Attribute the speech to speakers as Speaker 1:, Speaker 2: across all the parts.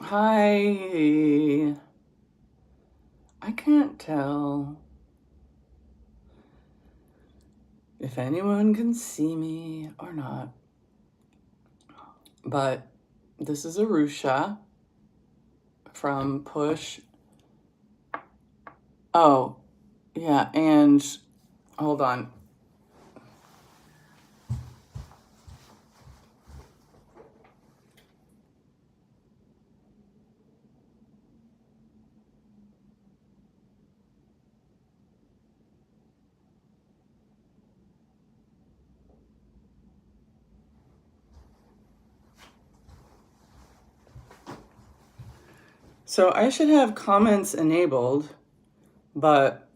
Speaker 1: Hi. I can't tell if anyone can see me or not, but this is Arusha from Push. Oh, yeah, and hold on. So I should have comments enabled, but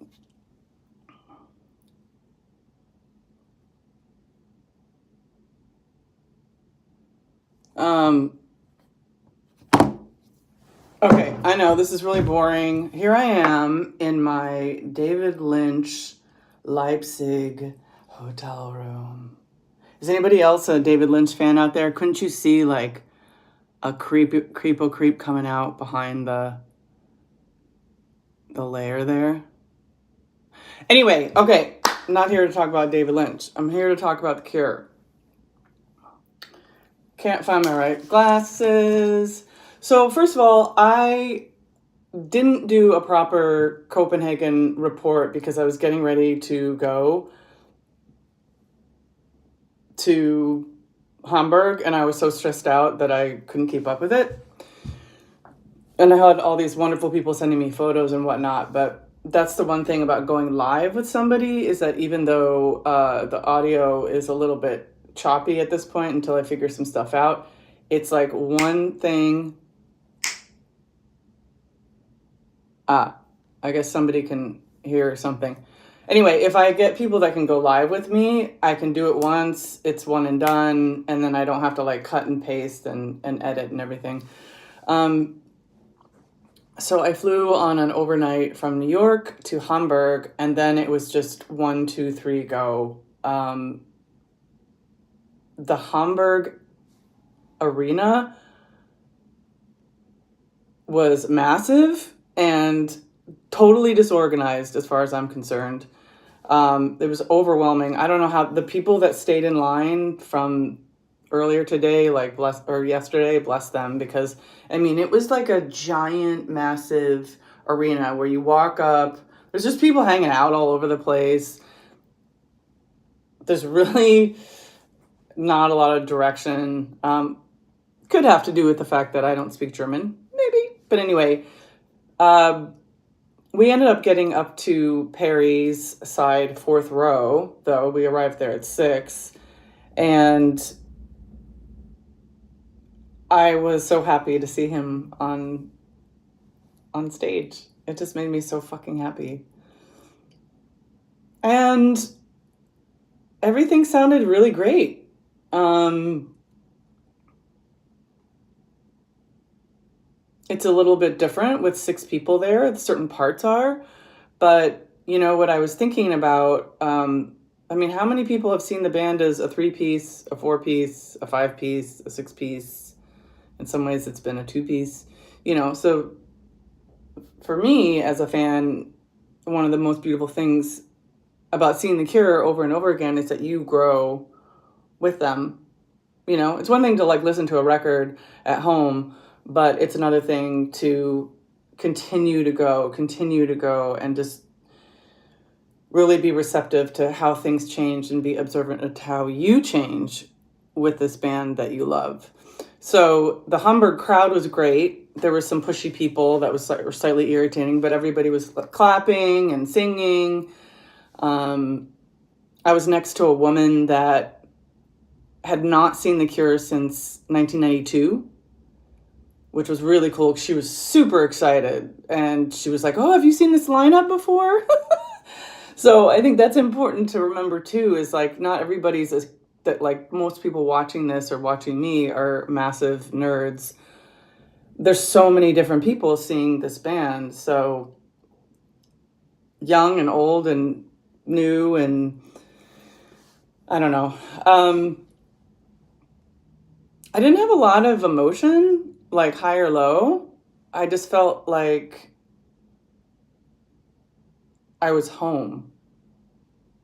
Speaker 1: okay, I know this is really boring. Here I am in my David Lynch Leipzig hotel room. Is anybody else a David Lynch fan out there? Couldn't you see like a creepo creep coming out behind the layer there? Anyway, okay, I'm not here to talk about David Lynch. I'm here to talk about The Cure. Can't find my right glasses. So first of all, I didn't do a proper Copenhagen report because I was getting ready to go to Hamburg and I was so stressed out that I couldn't keep up with it. And I had all these wonderful people sending me photos and whatnot, but that's the one thing about going live with somebody is that even though the audio is a little bit choppy at this point until I figure some stuff out, it's like one thing. I guess somebody can hear something. Anyway, if I get people that can go live with me, I can do it once, it's one and done, and then I don't have to like cut and paste and edit and everything. So I flew on an overnight from New York to Hamburg, and then it was just 1, 2, 3, go. The Hamburg arena was massive and totally disorganized as far as I'm concerned. It was overwhelming. I don't know how the people that stayed in line from earlier today, yesterday, bless them, because I mean, it was like a giant, massive arena where you walk up, there's just people hanging out all over the place. There's really not a lot of direction. Could have to do with the fact that I don't speak German, maybe. But anyway, we ended up getting up to Perry's side, 4th row, though. We arrived there at 6. And I was so happy to see him on stage. It just made me so fucking happy. And everything sounded really great. It's a little bit different with 6 people there. Certain parts are. But, you know, what I was thinking about, I mean, how many people have seen the band as a 3-piece, a 4-piece, a 5-piece, a 6-piece? In some ways, it's been a 2-piece. You know, so for me as a fan, one of the most beautiful things about seeing The Cure over and over again is that you grow with them. You know, it's one thing to like listen to a record at home, but it's another thing to continue to go and just really be receptive to how things change and be observant of how you change with this band that you love. So the Hamburg crowd was great. There were some pushy people that was slightly irritating, but everybody was clapping and singing. I was next to a woman that had not seen The Cure since 1992, which was really cool. She was super excited. And she was like, oh, have you seen this lineup before? So I think that's important to remember too, is like not everybody's that like most people watching this or watching me are massive nerds. There's so many different people seeing this band. So young and old and new and I don't know. I didn't have a lot of emotion like high or low, I just felt like I was home.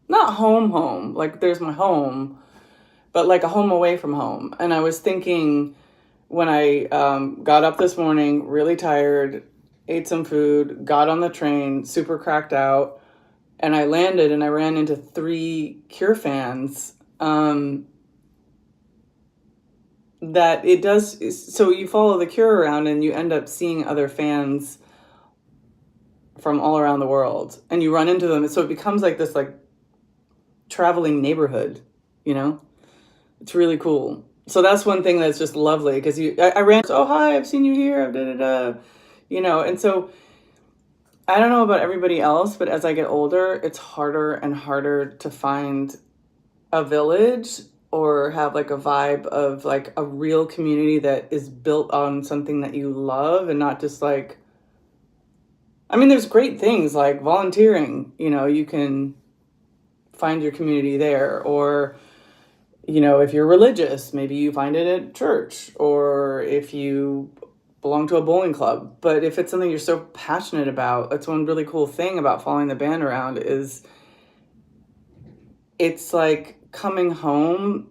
Speaker 1: Not home, like there's my home, but like a home away from home. And I was thinking when I got up this morning, really tired, ate some food, got on the train, super cracked out, and I landed and I ran into 3 Cure fans. That it does, so you follow the Cure around and you end up seeing other fans from all around the world, and you run into them, so it becomes like this like traveling neighborhood, you know. It's really cool. So that's one thing that's just lovely, because I ran, oh hi, I've seen you here, da da da, you know. And so I don't know about everybody else, but as I get older, it's harder and harder to find a village or have like a vibe of like a real community that is built on something that you love, and not just like, I mean, there's great things like volunteering, you know, you can find your community there. Or, you know, if you're religious, maybe you find it at church, or if you belong to a bowling club. But if it's something you're so passionate about, that's one really cool thing about following the band around, is it's like coming home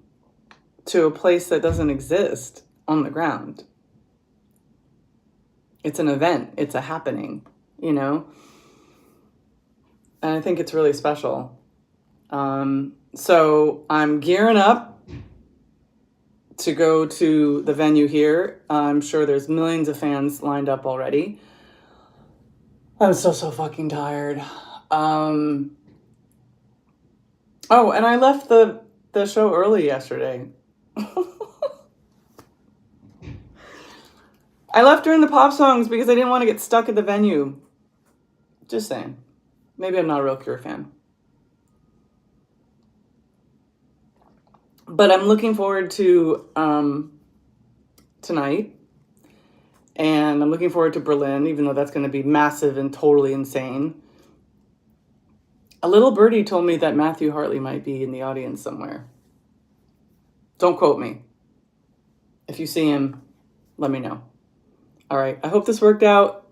Speaker 1: to a place that doesn't exist on the ground. It's an event, it's a happening, you know? And I think it's really special. So I'm gearing up to go to the venue here. I'm sure there's millions of fans lined up already. I'm so fucking tired. Oh, and I left the show early yesterday. I left during the pop songs because I didn't want to get stuck at the venue. Just saying. Maybe I'm not a real Cure fan. But I'm looking forward to tonight. And I'm looking forward to Berlin, even though that's going to be massive and totally insane. A little birdie told me that Matthew Hartley might be in the audience somewhere. Don't quote me. If you see him, let me know. All right. I hope this worked out.